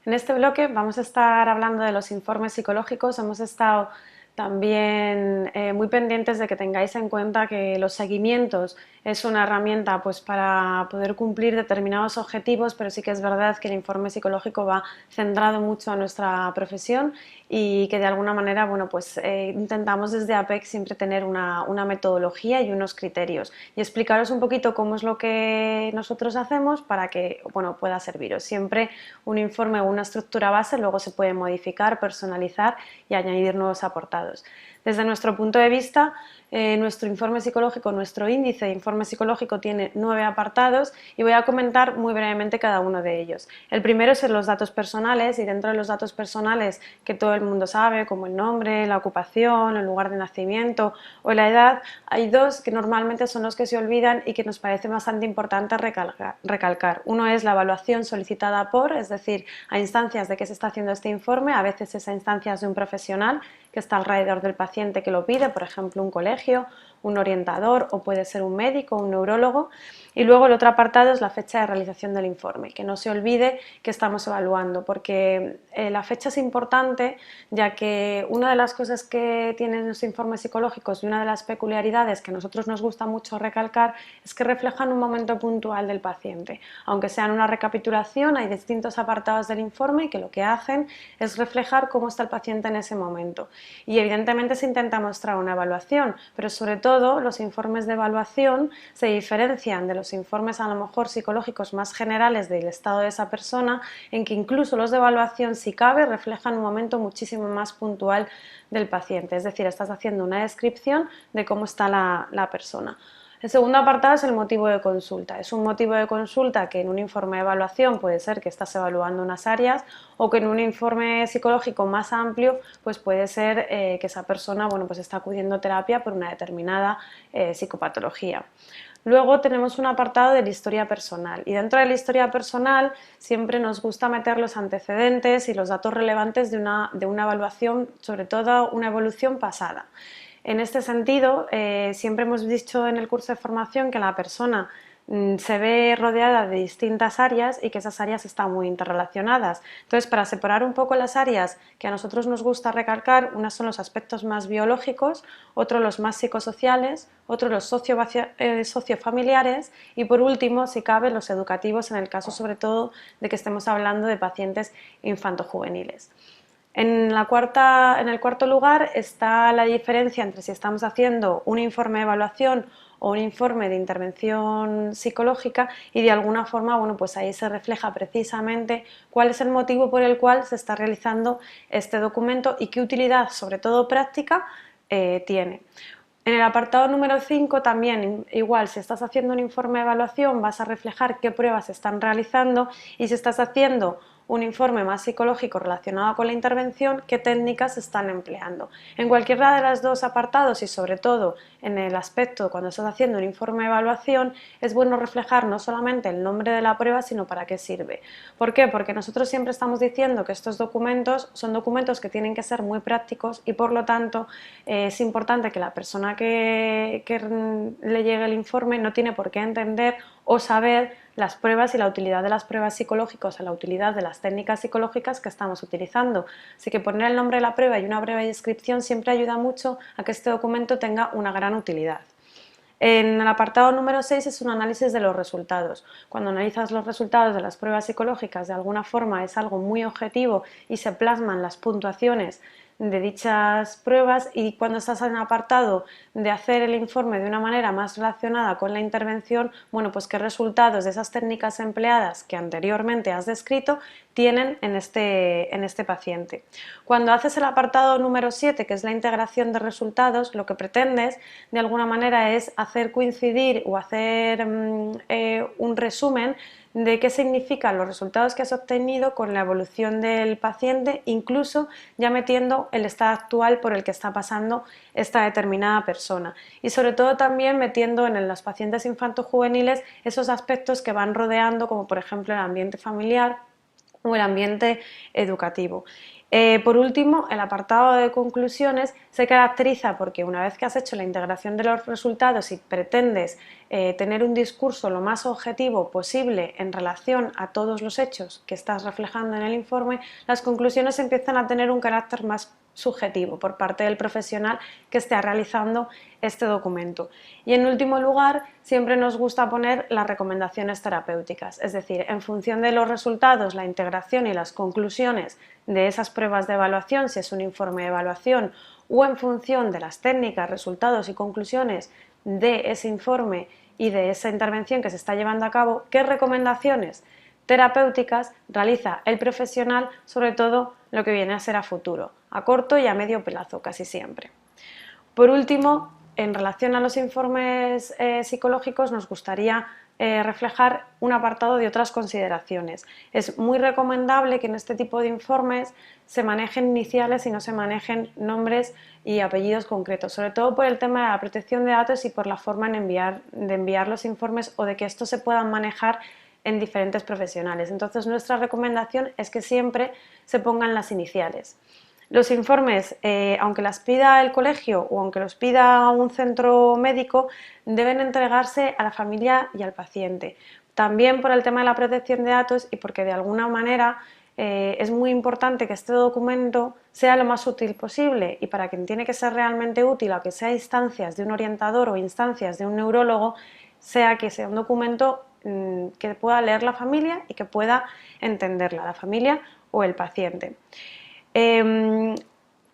En este bloque vamos a estar hablando de los informes psicológicos. Hemos estado también muy pendientes de que tengáis en cuenta que los seguimientos es una herramienta pues, para poder cumplir determinados objetivos, pero sí que es verdad que el informe psicológico va centrado mucho a nuestra profesión y que de alguna manera bueno, pues, intentamos desde APEC siempre tener una metodología y unos criterios y explicaros un poquito cómo es lo que nosotros hacemos para que bueno, pueda serviros. Siempre un informe o una estructura base luego se puede modificar, personalizar y añadir nuevos apartados. Desde nuestro punto de vista, nuestro informe psicológico, nuestro índice de informe psicológico tiene 9 apartados y voy a comentar muy brevemente cada uno de ellos. El primero es los datos personales y dentro de los datos personales que todo el mundo sabe, como el nombre, la ocupación, el lugar de nacimiento o la edad, hay dos que normalmente son los que se olvidan y que nos parece bastante importante recalcar. Uno es la evaluación solicitada por, es decir, a instancias de que se está haciendo este informe, a veces es a instancias de un profesional que está alrededor del paciente que lo pide, por ejemplo un colegio, un orientador o puede ser un médico, un neurólogo. Y luego el otro apartado es la fecha de realización del informe, que no se olvide que estamos evaluando, porque la fecha es importante, ya que una de las cosas que tienen los informes psicológicos y una de las peculiaridades que a nosotros nos gusta mucho recalcar es que reflejan un momento puntual del paciente. Aunque sea en una recapitulación, hay distintos apartados del informe que lo que hacen es reflejar cómo está el paciente en ese momento. Y evidentemente se intenta mostrar una evaluación, pero sobre todo los informes de evaluación se diferencian de los informes a lo mejor psicológicos más generales del estado de esa persona, en que incluso los de evaluación, si cabe, reflejan un momento muchísimo más puntual del paciente, es decir, estás haciendo una descripción de cómo está la persona. El segundo apartado es el motivo de consulta. Es un motivo de consulta que en un informe de evaluación puede ser que estás evaluando unas áreas o que en un informe psicológico más amplio pues puede ser que esa persona bueno, pues está acudiendo a terapia por una determinada psicopatología. Luego tenemos un apartado de la historia personal y dentro de la historia personal siempre nos gusta meter los antecedentes y los datos relevantes de una evaluación, sobre todo una evolución pasada. En este sentido, siempre hemos dicho en el curso de formación que la persona se ve rodeada de distintas áreas y que esas áreas están muy interrelacionadas. Entonces, para separar un poco las áreas que a nosotros nos gusta recalcar, unas son los aspectos más biológicos, otros los más psicosociales, otros los sociofamiliares y por último, si cabe, los educativos en el caso sobre todo de que estemos hablando de pacientes infantojuveniles. En el cuarto lugar está la diferencia entre si estamos haciendo un informe de evaluación o un informe de intervención psicológica y de alguna forma, bueno, pues ahí se refleja precisamente cuál es el motivo por el cual se está realizando este documento y qué utilidad, sobre todo práctica, tiene. En el apartado número 5 también igual, si estás haciendo un informe de evaluación vas a reflejar qué pruebas se están realizando y si estás haciendo un informe más psicológico relacionado con la intervención, qué técnicas se están empleando. En cualquiera de los dos apartados y sobre todo en el aspecto cuando estás haciendo un informe de evaluación es bueno reflejar no solamente el nombre de la prueba sino para qué sirve. ¿Por qué? Porque nosotros siempre estamos diciendo que estos documentos son documentos que tienen que ser muy prácticos y por lo tanto es importante que la persona que le llegue el informe no tiene por qué entender o saber las pruebas y la utilidad de las pruebas psicológicas o la utilidad de las técnicas psicológicas que estamos utilizando. Así que poner el nombre de la prueba y una breve descripción siempre ayuda mucho a que este documento tenga una gran utilidad. En el apartado número 6 es un análisis de los resultados. Cuando analizas los resultados de las pruebas psicológicas, de alguna forma es algo muy objetivo y se plasman las puntuaciones de dichas pruebas y cuando estás en el apartado de hacer el informe de una manera más relacionada con la intervención, bueno, pues qué resultados de esas técnicas empleadas que anteriormente has descrito tienen en este paciente. Cuando haces el apartado número 7, que es la integración de resultados, lo que pretendes de alguna manera es hacer coincidir o hacer un resumen de qué significan los resultados que has obtenido con la evolución del paciente, incluso ya metiendo el estado actual por el que está pasando esta determinada persona y sobre todo también metiendo en los pacientes infantojuveniles esos aspectos que van rodeando como por ejemplo el ambiente familiar o el ambiente educativo. Por último, el apartado de conclusiones se caracteriza porque una vez que has hecho la integración de los resultados y pretendes tener un discurso lo más objetivo posible en relación a todos los hechos que estás reflejando en el informe, las conclusiones empiezan a tener un carácter más subjetivo por parte del profesional que esté realizando este documento. Y en último lugar, siempre nos gusta poner las recomendaciones terapéuticas, es decir, en función de los resultados, la integración y las conclusiones de esas pruebas de evaluación, si es un informe de evaluación, o en función de las técnicas, resultados y conclusiones de ese informe y de esa intervención que se está llevando a cabo, ¿qué recomendaciones terapéuticas realiza el profesional, sobre todo lo que viene a ser a futuro, a corto y a medio plazo casi siempre? Por último, en relación a los informes psicológicos, nos gustaría reflejar un apartado de otras consideraciones. Es muy recomendable que en este tipo de informes se manejen iniciales y no se manejen nombres y apellidos concretos, sobre todo por el tema de la protección de datos y por la forma de enviar los informes o de que estos se puedan manejar en diferentes profesionales. Entonces, nuestra recomendación es que siempre se pongan las iniciales. Los informes, aunque las pida el colegio o aunque los pida un centro médico, deben entregarse a la familia y al paciente. También por el tema de la protección de datos y porque de alguna manera es muy importante que este documento sea lo más útil posible, y para quien tiene que ser realmente útil, aunque sea instancias de un orientador o instancias de un neurólogo, que sea un documento que pueda leer la familia y que pueda entenderla, la familia o el paciente.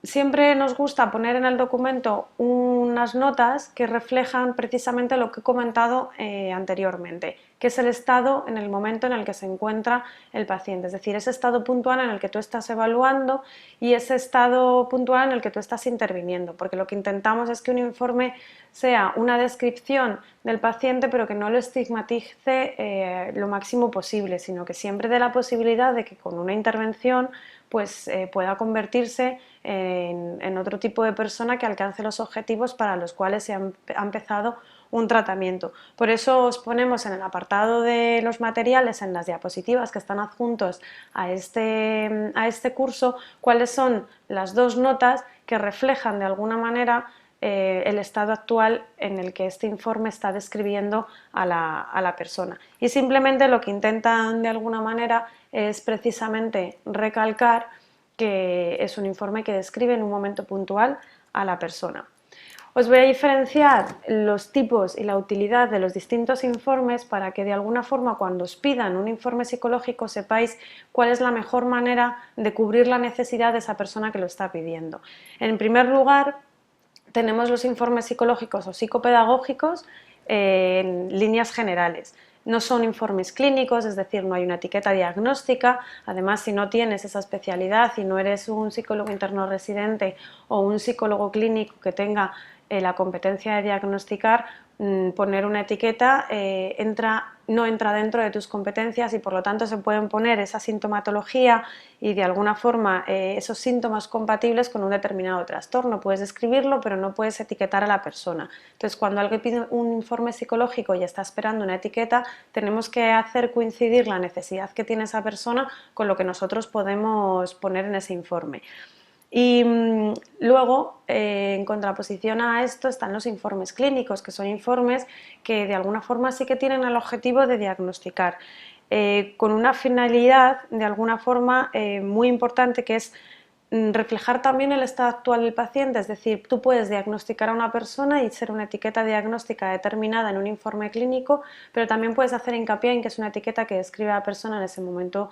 Siempre nos gusta poner en el documento unas notas que reflejan precisamente lo que he comentado anteriormente, que es el estado en el momento en el que se encuentra el paciente, es decir, ese estado puntual en el que tú estás evaluando y ese estado puntual en el que tú estás interviniendo, porque lo que intentamos es que un informe sea una descripción del paciente, pero que no lo estigmatice lo máximo posible, sino que siempre dé la posibilidad de que con una intervención pues pueda convertirse en otro tipo de persona que alcance los objetivos para los cuales se ha empezado un tratamiento. Por eso os ponemos en el apartado de los materiales, en las diapositivas que están adjuntos a este curso, cuáles son las dos notas que reflejan de alguna manera el estado actual en el que este informe está describiendo a la persona. Y simplemente lo que intentan de alguna manera es precisamente recalcar que es un informe que describe en un momento puntual a la persona. Os voy a diferenciar los tipos y la utilidad de los distintos informes para que de alguna forma cuando os pidan un informe psicológico sepáis cuál es la mejor manera de cubrir la necesidad de esa persona que lo está pidiendo. En primer lugar, tenemos los informes psicológicos o psicopedagógicos en líneas generales. No son informes clínicos, es decir, no hay una etiqueta diagnóstica. Además, si no tienes esa especialidad y no eres un psicólogo interno residente o un psicólogo clínico que tenga la competencia de diagnosticar, poner una etiqueta no entra dentro de tus competencias y por lo tanto se pueden poner esa sintomatología y de alguna forma esos síntomas compatibles con un determinado trastorno. Puedes describirlo, pero no puedes etiquetar a la persona. Entonces, cuando alguien pide un informe psicológico y está esperando una etiqueta, tenemos que hacer coincidir la necesidad que tiene esa persona con lo que nosotros podemos poner en ese informe. Y luego, en contraposición a esto, están los informes clínicos, que son informes que de alguna forma sí que tienen el objetivo de diagnosticar, con una finalidad de alguna forma muy importante, que es reflejar también el estado actual del paciente. Es decir, tú puedes diagnosticar a una persona y ser una etiqueta diagnóstica determinada en un informe clínico, pero también puedes hacer hincapié en que es una etiqueta que describe a la persona en ese momento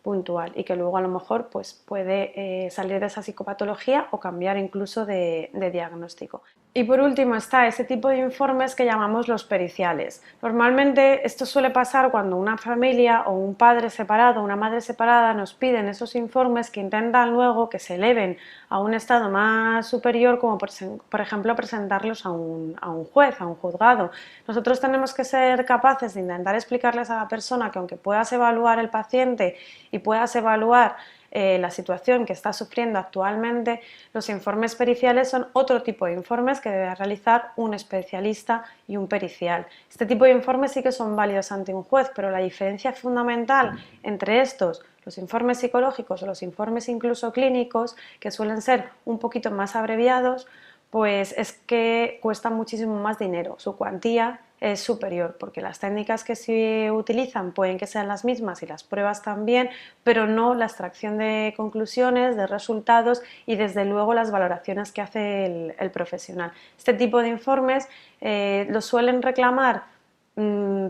puntual y que luego a lo mejor pues, puede salir de esa psicopatología o cambiar incluso de diagnóstico. Y por último está ese tipo de informes que llamamos los periciales. Normalmente esto suele pasar cuando una familia o un padre separado o una madre separada nos piden esos informes que intentan luego que se eleven a un estado más superior, como por ejemplo presentarlos a un juez, a un juzgado. Nosotros tenemos que ser capaces de intentar explicarles a la persona que aunque puedas evaluar el paciente y puedas evaluar la situación que está sufriendo actualmente, los informes periciales son otro tipo de informes que debe realizar un especialista y un pericial. Este tipo de informes sí que son válidos ante un juez, pero la diferencia fundamental entre estos, los informes psicológicos o los informes incluso clínicos, que suelen ser un poquito más abreviados, pues es que cuesta muchísimo más dinero, su cuantía es superior, porque las técnicas que se utilizan pueden que sean las mismas y las pruebas también, pero no la extracción de conclusiones, de resultados y desde luego las valoraciones que hace el profesional. Este tipo de informes los suelen reclamar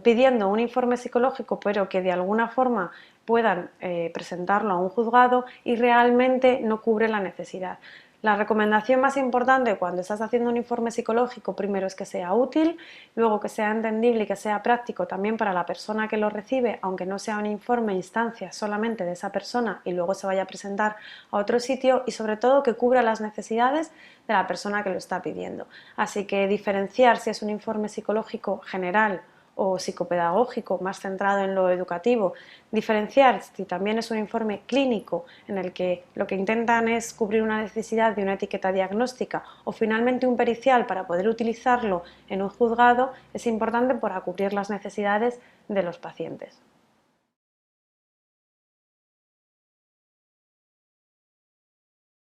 pidiendo un informe psicológico, pero que de alguna forma puedan presentarlo a un juzgado y realmente no cubre la necesidad. La recomendación más importante cuando estás haciendo un informe psicológico, primero es que sea útil, luego que sea entendible y que sea práctico también para la persona que lo recibe, aunque no sea un informe instancia solamente de esa persona y luego se vaya a presentar a otro sitio, y sobre todo que cubra las necesidades de la persona que lo está pidiendo. Así que diferenciar si es un informe psicológico general o psicopedagógico más centrado en lo educativo, diferenciar si también es un informe clínico en el que lo que intentan es cubrir una necesidad de una etiqueta diagnóstica, o finalmente un pericial para poder utilizarlo en un juzgado, es importante para cubrir las necesidades de los pacientes.